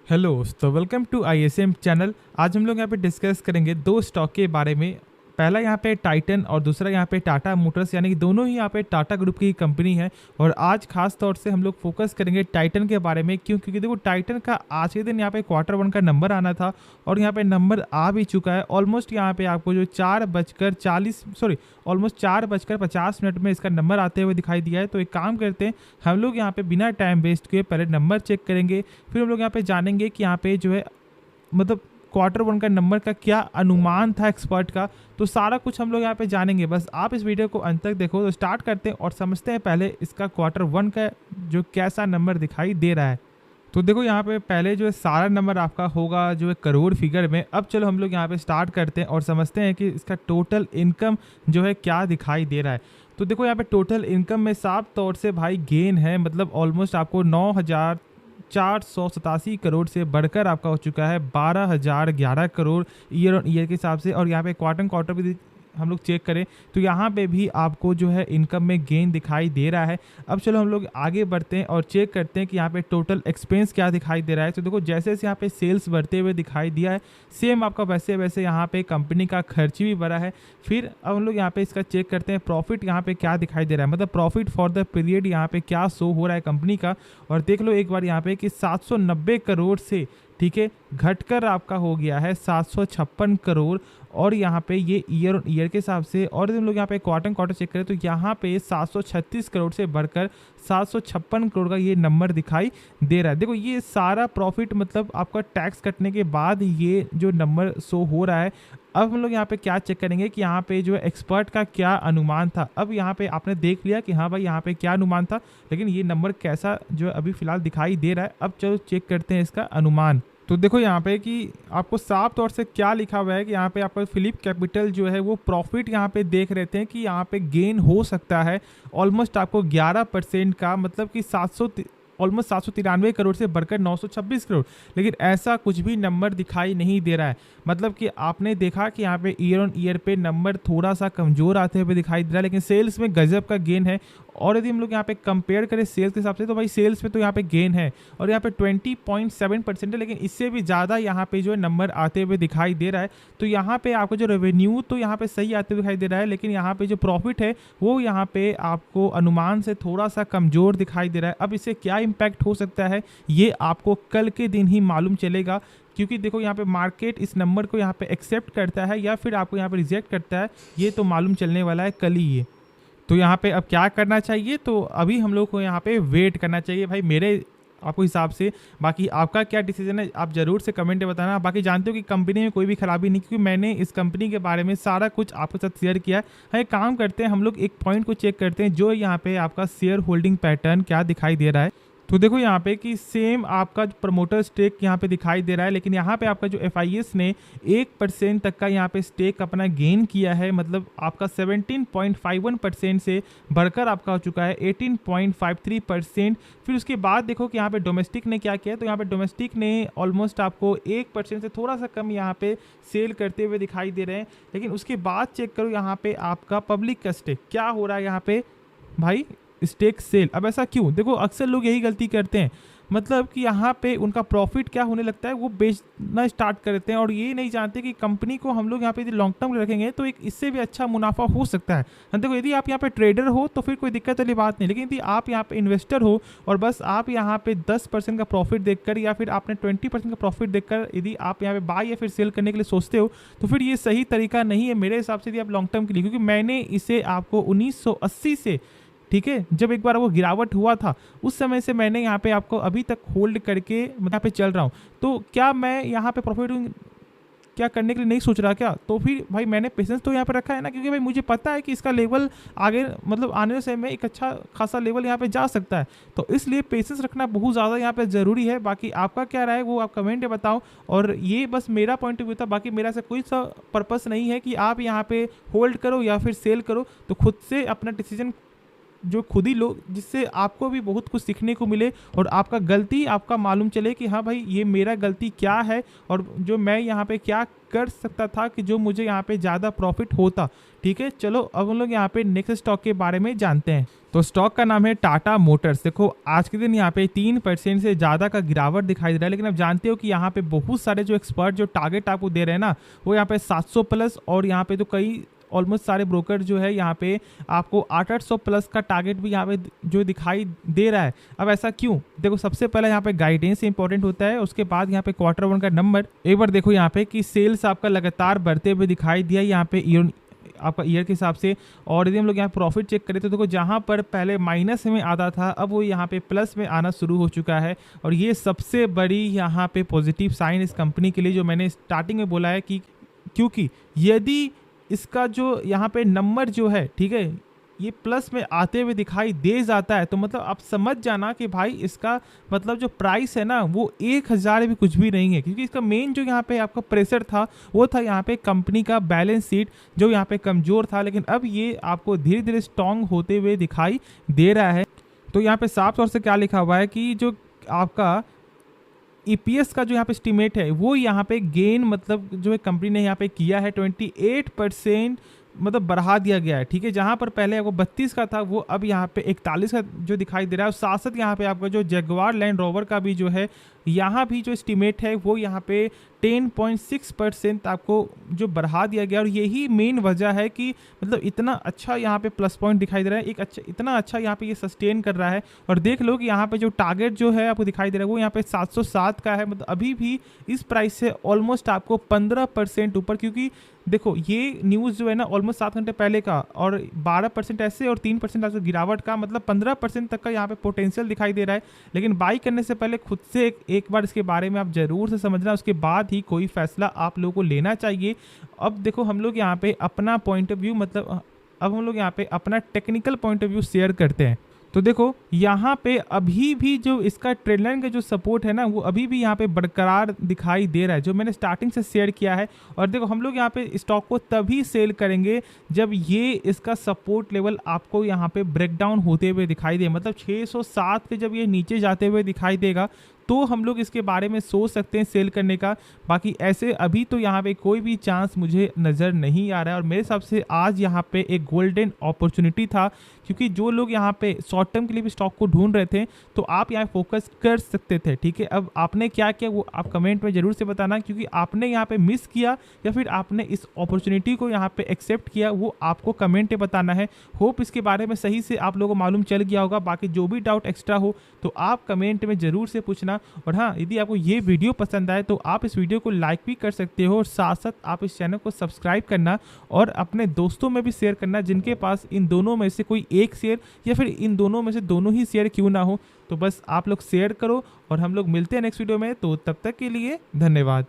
Hello तो welcome to ISM channel. आज हम लोग यहाँ पे डिस्कस करेंगे दो स्टॉक के बारे में। पहला यहाँ पे टाइटन और दूसरा यहाँ पे टाटा मोटर्स, यानी कि दोनों ही यहाँ पे टाटा ग्रुप की कंपनी है। और आज खास तौर से हम लोग फोकस करेंगे टाइटन के बारे में। क्यों? क्योंकि देखो टाइटन का आज के दिन यहाँ पे क्वार्टर 1 का नंबर आना था और यहाँ पे नंबर आ भी चुका है। ऑलमोस्ट यहाँ पे आपको जो 4:50 में इसका नंबर आते हुए दिखाई दिया है। तो एक काम करते हैं, हम लोग यहाँ पे बिना टाइम वेस्ट किए पहले नंबर चेक करेंगे, फिर हम लोग यहाँ पे जानेंगे कि यहाँ पे जो है मतलब क्वार्टर 1 का नंबर का क्या अनुमान था एक्सपर्ट का। तो सारा कुछ हम लोग यहाँ पे जानेंगे। बस आप इस वीडियो को अंत तक देखो। तो स्टार्ट करते हैं और समझते हैं पहले इसका क्वार्टर 1 का जो कैसा नंबर दिखाई दे रहा है। तो देखो यहाँ पे पहले जो है सारा नंबर आपका होगा जो है करोड़ फिगर में। अब चलो हम लोग यहाँ पे स्टार्ट करते हैं और समझते हैं कि इसका टोटल इनकम जो है क्या दिखाई दे रहा है। तो देखो यहाँ पे टोटल इनकम में साफ तौर से भाई गेन है, मतलब ऑलमोस्ट आपको 9,487 करोड़ से बढ़कर आपका हो चुका है 12,011 करोड़ ईयर ऑन ईयर के हिसाब से। और यहाँ पे क्वार्टर भी हम लोग चेक करें तो यहाँ पे भी आपको जो है इनकम में गेन दिखाई दे रहा है। अब चलो हम लोग आगे बढ़ते हैं और चेक करते हैं कि यहाँ पे टोटल एक्सपेंस क्या दिखाई दे रहा है। तो देखो जैसे जैसे यहाँ पे सेल्स बढ़ते हुए दिखाई दिया है, सेम आपका वैसे वैसे यहाँ पे कंपनी का खर्च भी बढ़ा है। फिर अब हम लोग यहाँ पे इसका चेक करते हैं प्रॉफिट यहाँ पे क्या दिखाई दे रहा है, मतलब प्रॉफिट फॉर द पीरियड यहाँ पे क्या शो हो रहा है कंपनी का। और देख लो एक बार यहाँ पे कि 790 करोड़ से ठीक है घटकर आपका हो गया है 756 करोड़। और यहाँ पे ये ईयर ऑन ईयर के हिसाब से, और हम लोग यहाँ पे क्वार्टर चेक करें तो यहाँ पे 736 करोड़ से बढ़कर 756 करोड़ का ये नंबर दिखाई दे रहा है। देखो ये सारा प्रॉफिट मतलब आपका टैक्स कटने के बाद ये जो नंबर शो हो रहा है। अब हम लोग यहाँ पे क्या चेक करेंगे कि यहाँ पे जो है एक्सपर्ट का क्या अनुमान था। अब यहाँ पे आपने देख लिया कि हाँ भाई यहाँ पे क्या अनुमान था, लेकिन ये नंबर कैसा जो है अभी फिलहाल दिखाई दे रहा है। अब चलो चेक करते हैं इसका अनुमान। तो देखो यहाँ पे कि आपको साफ तौर से क्या लिखा हुआ है कि यहाँ पे आपका फिलिप कैपिटल जो है वो प्रॉफिट यहाँ पे देख रहे थे कि यहाँ पे गेन हो सकता है ऑलमोस्ट आपको 11% का, मतलब कि 793 करोड़ से बढ़कर 926 करोड़। लेकिन ऐसा कुछ भी नंबर दिखाई नहीं दे रहा है। मतलब कि आपने देखा कि यहाँ पे ईयर ऑन ईयर पे नंबर थोड़ा सा कमजोर आते हुए दिखाई दे रहा है, लेकिन सेल्स में गजब का गेन है। और यदि हम लोग यहाँ पे कंपेयर करें सेल्स के हिसाब से तो भाई सेल्स में तो यहाँ पे गेन है और यहाँ पे 20.7% है, लेकिन इससे भी ज़्यादा यहाँ पे जो है नंबर आते हुए दिखाई दे रहा है। तो यहाँ पे आपको जो रेवेन्यू तो यहाँ पे सही आते हुए दिखाई दे रहा है, लेकिन यहाँ पे जो प्रॉफिट है वो यहाँ पे आपको अनुमान से थोड़ा सा कमज़ोर दिखाई दे रहा है। अब इससे क्या इम्पैक्ट हो सकता है ये आपको कल के दिन ही मालूम चलेगा, क्योंकि देखो यहाँ पे मार्केट इस नंबर को यहाँ पे एक्सेप्ट करता है या फिर आपको यहाँ पे रिजेक्ट करता है, ये तो मालूम चलने वाला है कल ही ये। तो यहाँ पे अब क्या करना चाहिए, तो अभी हम लोग को यहाँ पे वेट करना चाहिए भाई मेरे आपको हिसाब से। बाकी आपका क्या डिसीजन है आप ज़रूर से कमेंट में बताना। बाकी जानते हो कि कंपनी में कोई भी खराबी नहीं, क्योंकि मैंने इस कंपनी के बारे में सारा कुछ आपके साथ शेयर किया है। हाँ एक काम करते हैं, हम लोग एक पॉइंट को चेक करते हैं जो यहाँ पे आपका शेयर होल्डिंग पैटर्न क्या दिखाई दे रहा है। तो देखो यहाँ पे कि सेम आपका प्रमोटर स्टेक यहाँ पे दिखाई दे रहा है, लेकिन यहाँ पे आपका जो FIS ने 1% तक का यहाँ पे स्टेक अपना गेन किया है, मतलब आपका 17.51% से बढ़कर आपका हो चुका है 18.53%। फिर उसके बाद देखो कि यहाँ पे डोमेस्टिक ने क्या किया, तो यहाँ पे डोमेस्टिक ने ऑलमोस्ट आपको 1% से थोड़ा सा कम यहाँ पे सेल करते हुए दिखाई दे रहे हैं। लेकिन उसके बाद चेक करो यहाँ पे आपका पब्लिक का स्टेक क्या हो रहा है यहाँ पे भाई, स्टेक सेल। अब ऐसा क्यों? देखो अक्सर लोग यही गलती करते हैं, मतलब कि यहाँ पे उनका प्रॉफिट क्या होने लगता है वो बेचना स्टार्ट करते हैं और ये नहीं जानते कि कंपनी को हम लोग यहाँ पे यदि लॉन्ग टर्म रखेंगे तो एक इससे भी अच्छा मुनाफा हो सकता है। देखो यदि आप यहाँ पे ट्रेडर हो तो फिर कोई दिक्कत वाली बात नहीं, लेकिन यदि आप यहाँ पे इन्वेस्टर हो और बस आप यहाँ पे 10% का प्रॉफिट देखकर या फिर आपने 20% का प्रॉफिट देखकर यदि आप यहाँ पे बाय या फिर सेल करने के लिए सोचते हो तो फिर ये सही तरीका नहीं है मेरे हिसाब से यदि आप लॉन्ग टर्म के लिए। क्योंकि मैंने इसे आपको 1980 से ठीक है जब एक बार वो गिरावट हुआ था उस समय से मैंने यहाँ पे आपको अभी तक होल्ड करके यहाँ पे चल रहा हूँ। तो क्या मैं यहाँ पे प्रॉफिट क्या करने के लिए नहीं सोच रहा क्या? तो फिर भाई मैंने पेशेंस तो यहाँ पे रखा है ना, क्योंकि भाई मुझे पता है कि इसका लेवल आगे मतलब आने से में एक अच्छा खासा लेवल यहाँ पे जा सकता है। तो इसलिए पेशेंस रखना बहुत ज़्यादा यहाँ पे ज़रूरी है। बाकी आपका क्या राय है वो आप कमेंट में बताओ। और ये बस मेरा पॉइंट ऑफ व्यू था, बाकी मेरा से कोई सा पर्पस नहीं है कि आप यहाँ पे होल्ड करो या फिर सेल करो। तो खुद से अपना डिसीजन जो खुद ही लो, जिससे आपको भी बहुत कुछ सीखने को मिले और आपका गलती आपका मालूम चले कि हाँ भाई ये मेरा गलती क्या है और जो मैं यहाँ पे क्या कर सकता था कि जो मुझे यहाँ पे ज़्यादा प्रॉफिट होता। ठीक है चलो अब हम लोग यहाँ पे नेक्स्ट स्टॉक के बारे में जानते हैं। तो स्टॉक का नाम है टाटा मोटर्स। देखो आज के दिन यहाँ पे 3% से ज़्यादा का गिरावट दिखाई दे रहा है, लेकिन आप जानते हो कि यहाँ पे बहुत सारे जो एक्सपर्ट जो टारगेट आपको दे रहे हैं ना, वो यहाँ पे 700 प्लस, और यहाँ पे तो कई ऑलमोस्ट सारे ब्रोकर जो है यहाँ पे आपको 800 प्लस का टारगेट भी यहाँ पे जो दिखाई दे रहा है। अब ऐसा क्यों? देखो सबसे पहले यहाँ पे गाइडेंस इंपॉर्टेंट होता है, उसके बाद यहाँ पे क्वार्टर वन का नंबर। एक बार देखो यहाँ पे कि सेल्स आपका लगातार बढ़ते हुए दिखाई दिया यहाँ पे आपका ईयर के हिसाब से। और यदि हम लोग यहाँ प्रॉफिट चेक करें तो देखो जहाँ पर पहले माइनस में आता था, अब वो यहाँ पे प्लस में आना शुरू हो चुका है। और ये सबसे बड़ी यहाँ पे पॉजिटिव साइन इस कंपनी के लिए, जो मैंने स्टार्टिंग में बोला है कि क्योंकि यदि इसका जो यहाँ पे नंबर जो है, ठीक है, ये प्लस में आते हुए दिखाई दे जाता है, तो मतलब आप समझ जाना कि भाई इसका मतलब जो प्राइस है ना वो 1000 भी कुछ भी नहीं है। क्योंकि इसका मेन जो यहाँ पे आपका प्रेशर था वो था यहाँ पे कंपनी का बैलेंस शीट जो यहाँ पे कमज़ोर था, लेकिन अब ये आपको धीरे धीरे स्ट्रॉन्ग होते हुए दिखाई दे रहा है। तो यहाँ पे साफ तौर से क्या लिखा हुआ है कि जो आपका ईपीएस का जो यहाँ पे एस्टीमेट है वो यहाँ पे गेन मतलब जो है कंपनी ने यहाँ पे किया है 28% मतलब बढ़ा दिया गया है। ठीक है, जहाँ पर पहले आपको 32 का था वो अब यहाँ पे 41 का जो दिखाई दे रहा है। और साथ साथ यहाँ पे आपका जो जगुआर लैंड रोवर का भी जो है यहाँ भी जो एस्टीमेट है वो यहाँ पे 10.6% आपको जो बढ़ा दिया गया। और यही मेन वजह है कि मतलब इतना अच्छा यहाँ पे प्लस पॉइंट दिखाई दे रहा है, एक अच्छा इतना अच्छा यहाँ पे ये सस्टेन कर रहा है। और देख लो कि यहाँ पे जो टारगेट जो है आपको दिखाई दे रहा है वो यहाँ पे 707 का है, मतलब अभी भी इस प्राइस से ऑलमोस्ट आपको 15% ऊपर। क्योंकि देखो ये न्यूज़ जो है ना ऑलमोस्ट 7 घंटे पहले का, और 12% ऐसे और 3% ऐसे गिरावट का, मतलब 15% तक का यहाँ पे पोटेंशियल दिखाई दे रहा है। लेकिन बाई करने से पहले खुद से एक बार इसके बारे में आप जरूर से समझना, उसके बाद ही कोई फैसला आप लोगों को लेना चाहिए। अब देखो हम लोग यहाँ पे अपना पॉइंट ऑफ व्यू मतलब अब हम लोग यहाँ पे अपना technical point of view share करते हैं। तो देखो यहाँ पे अभी भी जो इसका ट्रेंड लाइन का जो सपोर्ट है ना वो अभी भी यहाँ पे बरकरार दिखाई दे रहा है, जो मैंने स्टार्टिंग से शेयर किया है। और देखो हम लोग यहाँ पे स्टॉक को तभी सेल करेंगे जब ये इसका सपोर्ट लेवल आपको यहाँ पे ब्रेकडाउन होते हुए दिखाई दे, मतलब 607 के जब ये नीचे जाते हुए दिखाई देगा तो हम लोग इसके बारे में सोच सकते हैं सेल करने का। बाकी ऐसे अभी तो यहाँ पे कोई भी चांस मुझे नज़र नहीं आ रहा है। और मेरे हिसाब से आज यहाँ पे एक गोल्डन अपॉर्चुनिटी था, क्योंकि जो लोग यहाँ पे शॉर्ट टर्म के लिए भी स्टॉक को ढूंढ रहे थे तो आप यहाँ फोकस कर सकते थे। ठीक है, अब आपने क्या किया वो आप कमेंट में ज़रूर से बताना, क्योंकि आपने यहाँ पे मिस किया या फिर आपने इस अपॉर्चुनिटी को यहाँ पे एक्सेप्ट किया वो आपको कमेंट में बताना है। होप इसके बारे में सही से आप लोगों को मालूम चल गया होगा। बाकी जो भी डाउट एक्स्ट्रा हो तो आप कमेंट में ज़रूर से पूछना। और हाँ, यदि आपको ये वीडियो पसंद आए तो आप इस वीडियो को लाइक भी कर सकते हो, और साथ साथ आप इस चैनल को सब्सक्राइब करना और अपने दोस्तों में भी शेयर करना जिनके पास इन दोनों में से कोई एक शेयर या फिर इन दोनों में से दोनों ही शेयर क्यों ना हो। तो बस आप लोग शेयर करो और हम लोग मिलते हैं नेक्स्ट वीडियो में। तो तब तक के लिए धन्यवाद।